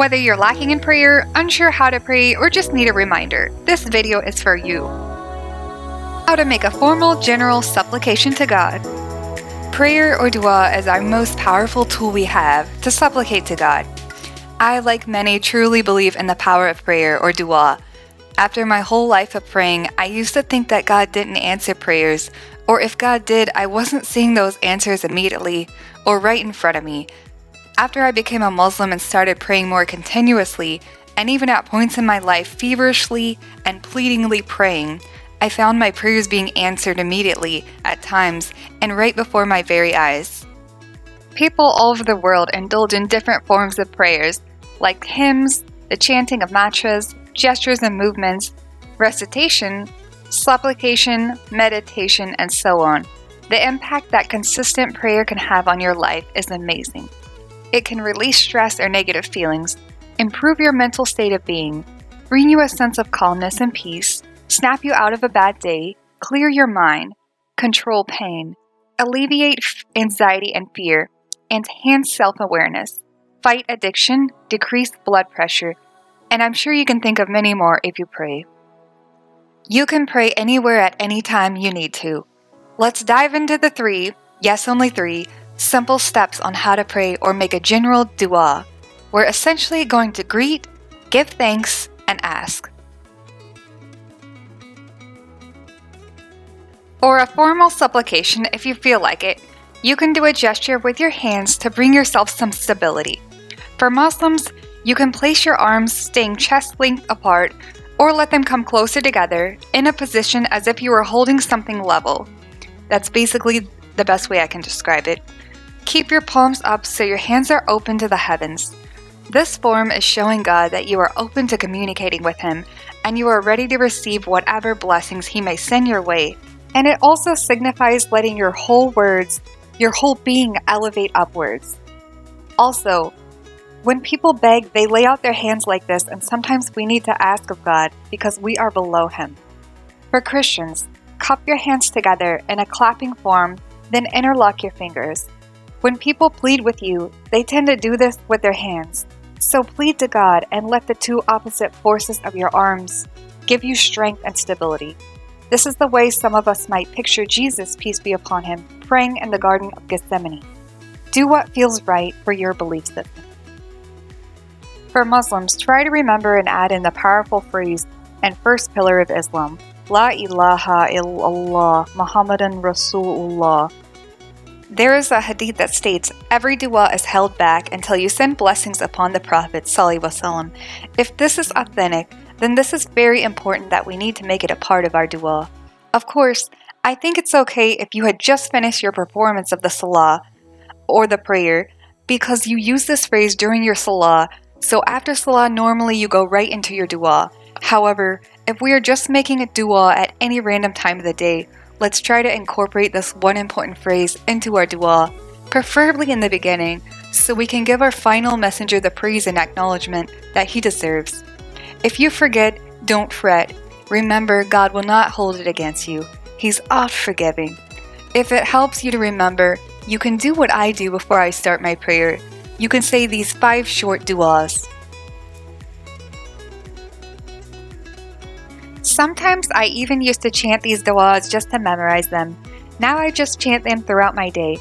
Whether you're lacking in prayer, unsure how to pray, or just need a reminder, this video is for you. How to make a formal general supplication to God. Prayer or dua is our most powerful tool we have to supplicate to God. I, like many, truly believe in the power of prayer or dua. After my whole life of praying, I used to think that God didn't answer prayers, or if God did, I wasn't seeing those answers immediately or right in front of me. After I became a Muslim and started praying more continuously, and even at points in my life feverishly and pleadingly praying, I found my prayers being answered immediately, at times, and right before my very eyes. People all over the world indulge in different forms of prayers, like hymns, the chanting of mantras, gestures and movements, recitation, supplication, meditation, and so on. The impact that consistent prayer can have on your life is amazing. It can release stress or negative feelings, improve your mental state of being, bring you a sense of calmness and peace, snap you out of a bad day, clear your mind, control pain, alleviate anxiety and fear, enhance self-awareness, fight addiction, decrease blood pressure, and I'm sure you can think of many more if you pray. You can pray anywhere at any time you need to. Let's dive into the 3, yes only 3, simple steps on how to pray or make a general dua. We're essentially going to greet, give thanks, and ask. For a formal supplication, if you feel like it, you can do a gesture with your hands to bring yourself some stability. For Muslims, you can place your arms staying chest length apart or let them come closer together in a position as if you were holding something level. That's basically the best way I can describe it. Keep your palms up so your hands are open to the heavens. This form is showing God that you are open to communicating with Him and you are ready to receive whatever blessings He may send your way. And it also signifies letting your whole words, your whole being elevate upwards. Also, when people beg, they lay out their hands like this, and sometimes we need to ask of God because we are below Him. For Christians, cup your hands together in a clapping form, then interlock your fingers. When people plead with you, they tend to do this with their hands. So plead to God and let the two opposite forces of your arms give you strength and stability. This is the way some of us might picture Jesus, peace be upon Him, praying in the Garden of Gethsemane. Do what feels right for your belief system. For Muslims, try to remember and add in the powerful phrase and first pillar of Islam, La ilaha illallah Muhammadan Rasulullah. There is a hadith that states, every dua is held back until you send blessings upon the Prophet ﷺ. If this is authentic, then this is very important that we need to make it a part of our dua. Of course, I think it's okay if you had just finished your performance of the Salah or the prayer because you use this phrase during your Salah, so after Salah normally you go right into your dua. However, if we are just making a dua at any random time of the day, let's try to incorporate this one important phrase into our dua, preferably in the beginning, so we can give our final messenger the praise and acknowledgement that he deserves. If you forget, don't fret. Remember, God will not hold it against you. He's oft forgiving. If it helps you to remember, you can do what I do before I start my prayer. You can say these 5 short duas. Sometimes I even used to chant these duas just to memorize them. Now I just chant them throughout my day.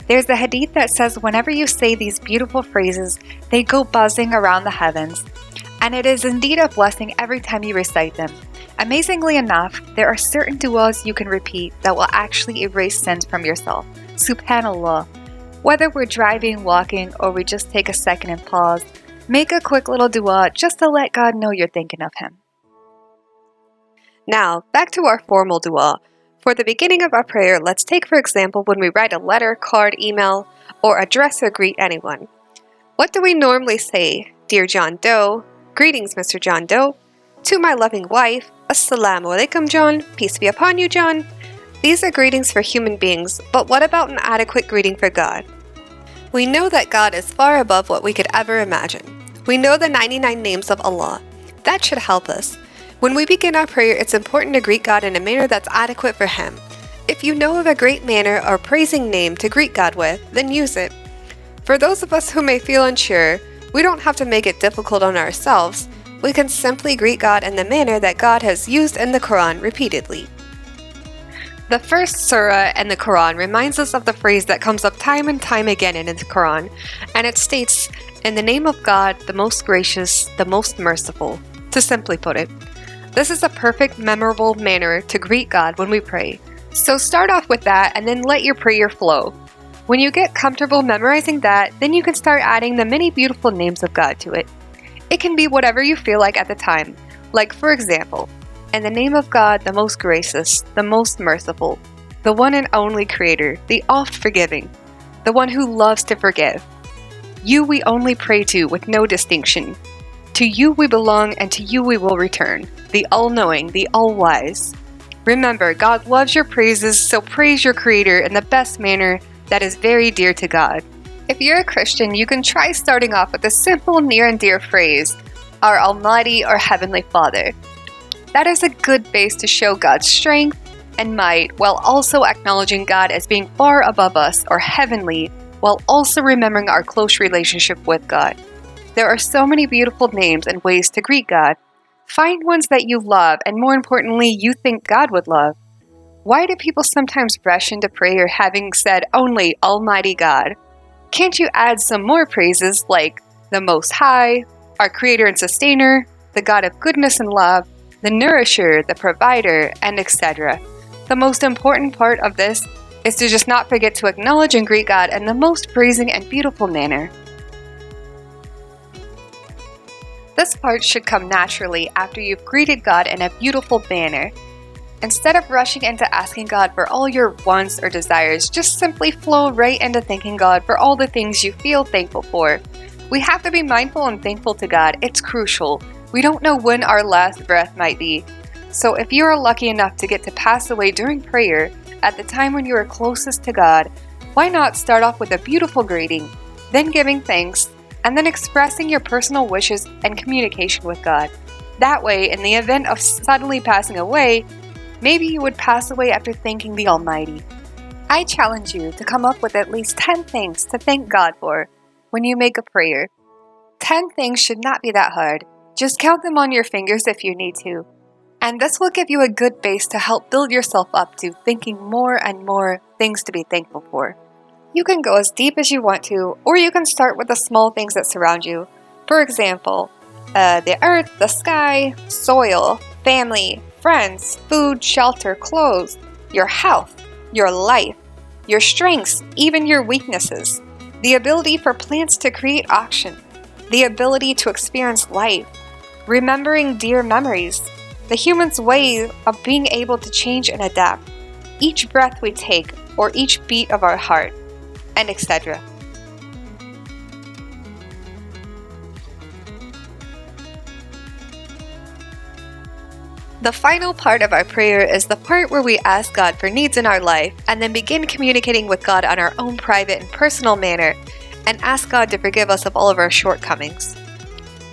There's a hadith that says whenever you say these beautiful phrases, they go buzzing around the heavens. And it is indeed a blessing every time you recite them. Amazingly enough, there are certain duas you can repeat that will actually erase sins from yourself. Subhanallah. Whether we're driving, walking, or we just take a second and pause, make a quick little dua just to let God know you're thinking of Him. Now, back to our formal dua. For the beginning of our prayer, let's take for example when we write a letter, card, email, or address or greet anyone. What do we normally say? Dear John Doe, greetings Mr. John Doe. To my loving wife, Assalamu alaikum John, peace be upon you John. These are greetings for human beings, but what about an adequate greeting for God? We know that God is far above what we could ever imagine. We know the 99 names of Allah. That should help us. When we begin our prayer, it's important to greet God in a manner that's adequate for Him. If you know of a great manner or praising name to greet God with, then use it. For those of us who may feel unsure, We don't have to make it difficult on ourselves. We can simply greet God in the manner that God has used in the Quran repeatedly. The first surah in the Quran reminds us of the phrase that comes up time and time again in the Quran, and it states, "In the name of God, the most gracious, the most merciful," to simply put it. This is a perfect, memorable manner to greet God when we pray. So start off with that and then let your prayer flow. When you get comfortable memorizing that, then you can start adding the many beautiful names of God to it. It can be whatever you feel like at the time. Like, for example, in the name of God, the most gracious, the most merciful, the one and only Creator, the oft-forgiving, the one who loves to forgive. You we only pray to with no distinction. To you we belong and to you we will return, the all-knowing, the all-wise. Remember, God loves your praises, so praise your Creator in the best manner that is very dear to God. If you're a Christian, you can try starting off with a simple near and dear phrase, Our Almighty or Heavenly Father. That is a good base to show God's strength and might while also acknowledging God as being far above us or heavenly, while also remembering our close relationship with God. There are so many beautiful names and ways to greet God. Find ones that you love and more importantly, you think God would love. Why do people sometimes rush into prayer having said only Almighty God? Can't you add some more praises like the Most High, our Creator and Sustainer, the God of goodness and love, the Nourisher, the Provider, and etc.? The most important part of this is to just not forget to acknowledge and greet God in the most praising and beautiful manner. This part should come naturally after you've greeted God in a beautiful manner. Instead of rushing into asking God for all your wants or desires, just simply flow right into thanking God for all the things you feel thankful for. We have to be mindful and thankful to God. It's crucial. We don't know when our last breath might be. So if you are lucky enough to get to pass away during prayer, at the time when you are closest to God, why not start off with a beautiful greeting, then giving thanks, and then expressing your personal wishes and communication with God. That way, in the event of suddenly passing away, maybe you would pass away after thanking the Almighty. I challenge you to come up with at least 10 things to thank God for when you make a prayer. 10 things should not be that hard. Just count them on your fingers if you need to. And this will give you a good base to help build yourself up to thinking more and more things to be thankful for. You can go as deep as you want to, or you can start with the small things that surround you. For example, the earth, the sky, soil, family, friends, food, shelter, clothes, your health, your life, your strengths, even your weaknesses, the ability for plants to create oxygen, the ability to experience life, remembering dear memories, the human's way of being able to change and adapt, each breath we take or each beat of our heart, and etc. The final part of our prayer is the part where we ask God for needs in our life and then begin communicating with God on our own private and personal manner and ask God to forgive us of all of our shortcomings.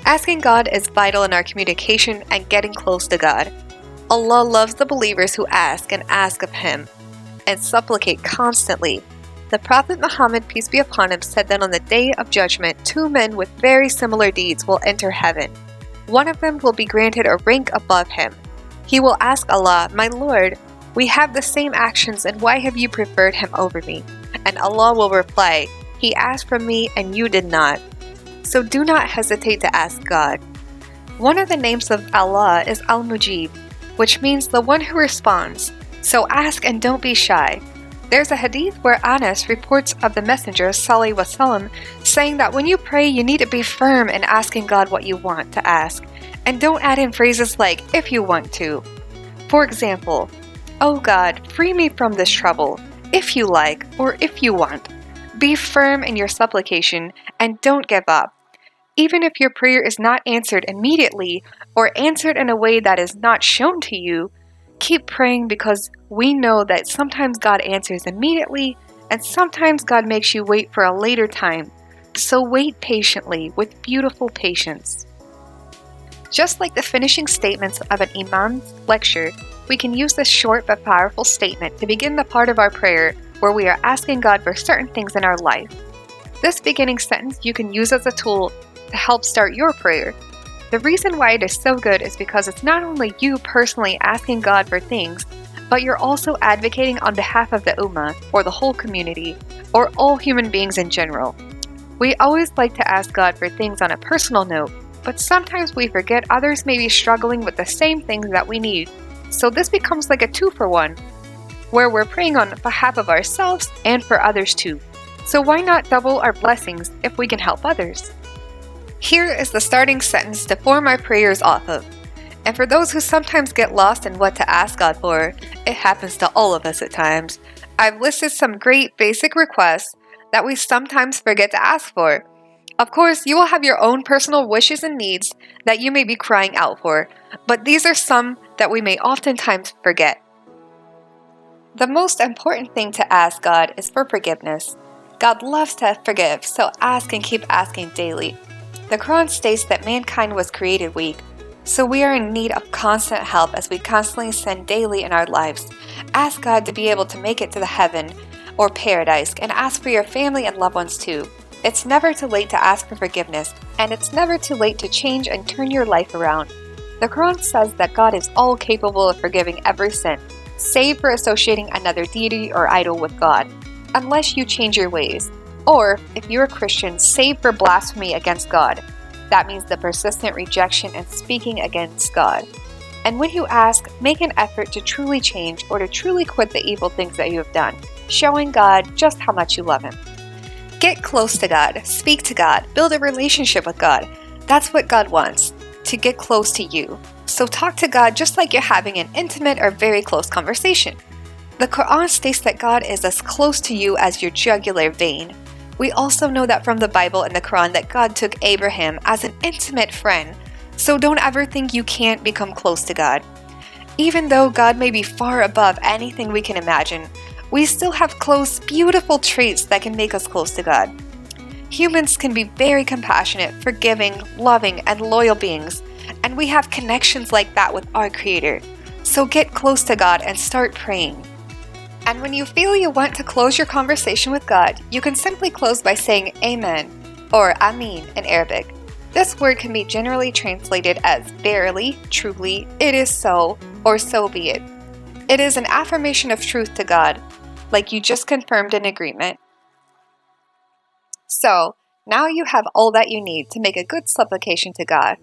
Asking God is vital in our communication and getting close to God. Allah loves the believers who ask and ask of Him and supplicate constantly. The Prophet Muhammad, peace be upon him, said that on the day of judgment, 2 men with very similar deeds will enter heaven. One of them will be granted a rank above him. He will ask Allah, "My Lord, we have the same actions and why have you preferred him over me?" And Allah will reply, "He asked from me and you did not." So do not hesitate to ask God. One of the names of Allah is Al-Mujib, which means the one who responds. So ask and don't be shy. There's a hadith where Anas reports of the Messenger Sallallahu Alaihi Wasallam saying that when you pray, you need to be firm in asking God what you want to ask, and don't add in phrases like, "if you want to." For example, "Oh God, free me from this trouble, if you like, or if you want." Be firm in your supplication and don't give up. Even if your prayer is not answered immediately or answered in a way that is not shown to you, keep praying because we know that sometimes God answers immediately and sometimes God makes you wait for a later time. So wait patiently with beautiful patience. Just like the finishing statements of an imam's lecture, we can use this short but powerful statement to begin the part of our prayer where we are asking God for certain things in our life. This beginning sentence you can use as a tool to help start your prayer. The reason why it is so good is because it's not only you personally asking God for things, but you're also advocating on behalf of the Ummah, or the whole community, or all human beings in general. We always like to ask God for things on a personal note, but sometimes we forget others may be struggling with the same things that we need. So this becomes like a 2-for-1, where we're praying on behalf of ourselves and for others too. So why not double our blessings if we can help others? Here is the starting sentence to form our prayers off of. And for those who sometimes get lost in what to ask God for, it happens to all of us at times, I've listed some great basic requests that we sometimes forget to ask for. Of course, you will have your own personal wishes and needs that you may be crying out for, but these are some that we may oftentimes forget. The most important thing to ask God is for forgiveness. God loves to forgive, so ask and keep asking daily. The Quran states that mankind was created weak, so we are in need of constant help as we constantly sin daily in our lives. Ask God to be able to make it to the heaven or paradise, and ask for your family and loved ones too. It's never too late to ask for forgiveness, and it's never too late to change and turn your life around. The Quran says that God is all capable of forgiving every sin, save for associating another deity or idol with God, unless you change your ways. Or, if you're a Christian, save for blasphemy against God. That means the persistent rejection and speaking against God. And when you ask, make an effort to truly change or to truly quit the evil things that you have done, showing God just how much you love Him. Get close to God, speak to God, build a relationship with God. That's what God wants, to get close to you. So talk to God just like you're having an intimate or very close conversation. The Quran states that God is as close to you as your jugular vein. We also know that from the Bible and the Quran that God took Abraham as an intimate friend. So don't ever think you can't become close to God. Even though God may be far above anything we can imagine, we still have close, beautiful traits that can make us close to God. Humans can be very compassionate, forgiving, loving, and loyal beings, and we have connections like that with our Creator. So get close to God and start praying. And when you feel you want to close your conversation with God, you can simply close by saying Amen or Ameen in Arabic. This word can be generally translated as verily, truly, it is so, or so be it. It is an affirmation of truth to God, like you just confirmed an agreement. So, now you have all that you need to make a good supplication to God.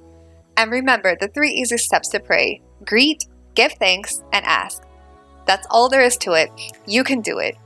And remember the 3 easy steps to pray: greet, give thanks, and ask. That's all there is to it. You can do it.